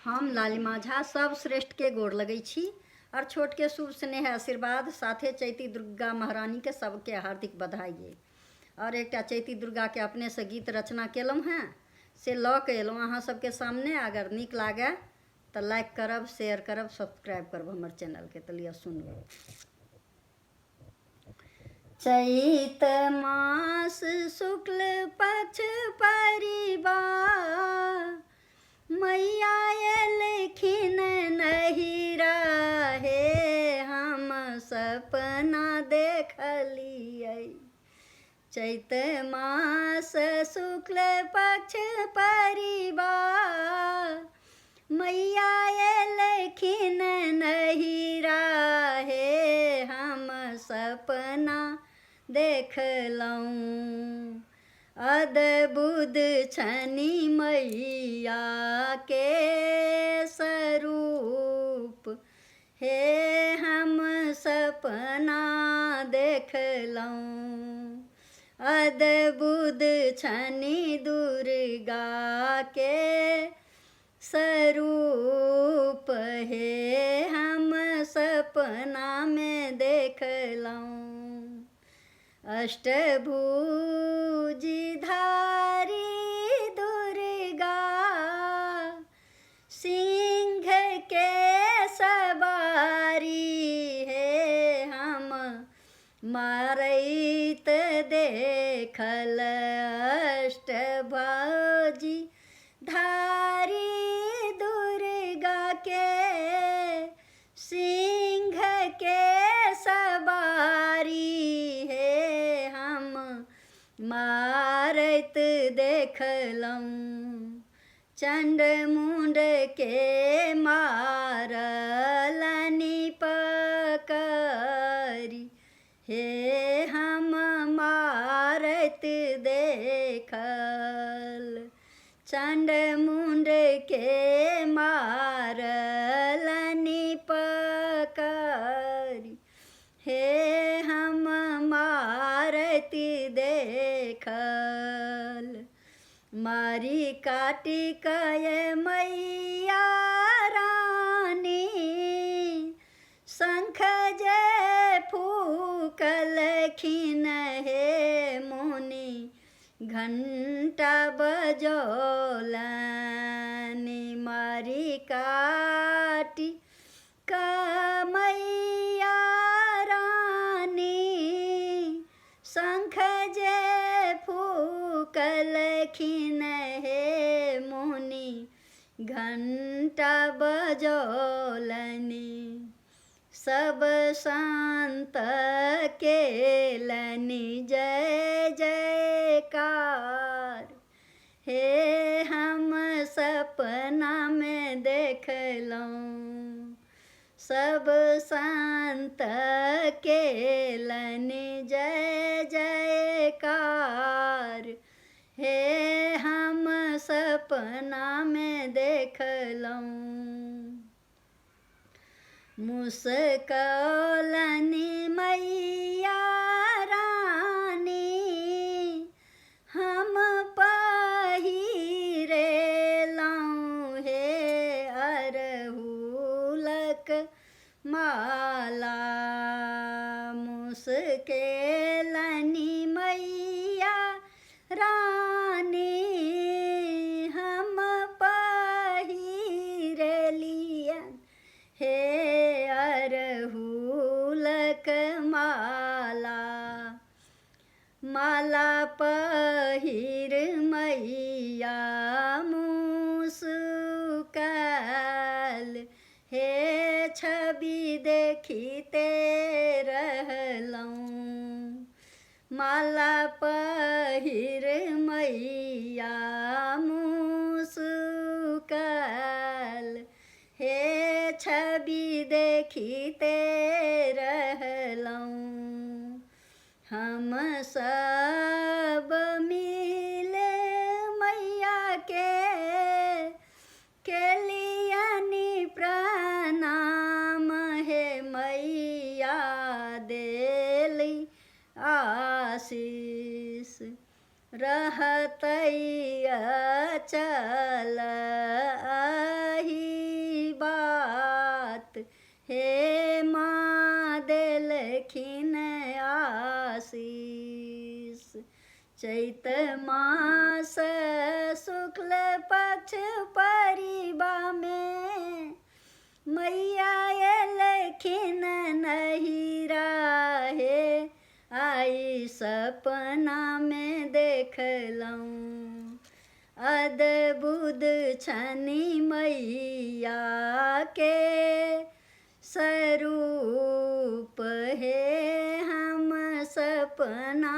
हम लालिमा झा सब श्रेष्ठ के गोड़ लगै छी और छोट के शुभ स्नेह आशीर्वाद साथे चैती दुर्गा महारानी के सबके हार्दिक बधाई। और एक चैती दुर्गा के अपने से गीत रचना केलहुँ हैं से लऽ के एलहुँ अहाँ सबके सामने। अगर नीक लागे तो लाइक करब, शेयर करब, सब्सक्राइब करब हमर चैनल के। तो लिया सुनू। चैत मास शुक्ल पक्ष परिबा मैया एलखिन नहिरा हे हम सपना देखलियै। चैत मास शुक्ल पक्ष परिबा मैया एलखिन नहिरा हे हम सपना देखलहुँ। अद्भुत छनि मैया के स्वरूप हे हम सपना देखलहुँ। अद्भुत छनि दुर्गा के स्वरूप हे हम सपना में देखलहुँ। अष्टभुजी धारी दुर्गा सिंह के सवारी हे हम मारैत देखल। अष्टभुजी धारी दुर्गा के सिंह के सवारी हे हम मारैत देखलहुँ। चंड मुंड के मारलनि पकड़ी हे हम मारैत देखल। चंड मुंड के मारलनि पकड़ी हे हम मारैत देखल। मारी काटी कय मैया रानी शंख जे फूकलखिन हे मुनि घंटा बजौलनि। मारी काटी का मैया रानी शंख जे फूकलखिन हे मुनि घंटा बजौलनि। सब संत केलनि जय जयकार हे हम सपना में देखलहुँ। सब संत केलनि जय जयकार हे हम सपना में देखलहुँ। मुस्कौलनि मैया रानी हम पहिरेलहुँ हे अरहुलक माला। मुस्कौलनि मैया रानी हम पहिरेलियन हे अरहुलक माला। माला पहिर मैया मुस्काल हे छवि देखिते रहलहुँ। माला पहिर मैया मुस्काल हे छवि देखिते रहलहुँ। हम सब मिले मैया के केलियनि प्रणाम हे मैया देली आशीष। रहतै अचल अहि हे माँ देलखिन आशीष। चैत मास शुक्ल पक्ष परिबा में मैया एलखिन नहिरा हे। आई सपना में देखलऊँ अद्भुत छनि मैया के स्वरूप हे। हम सपना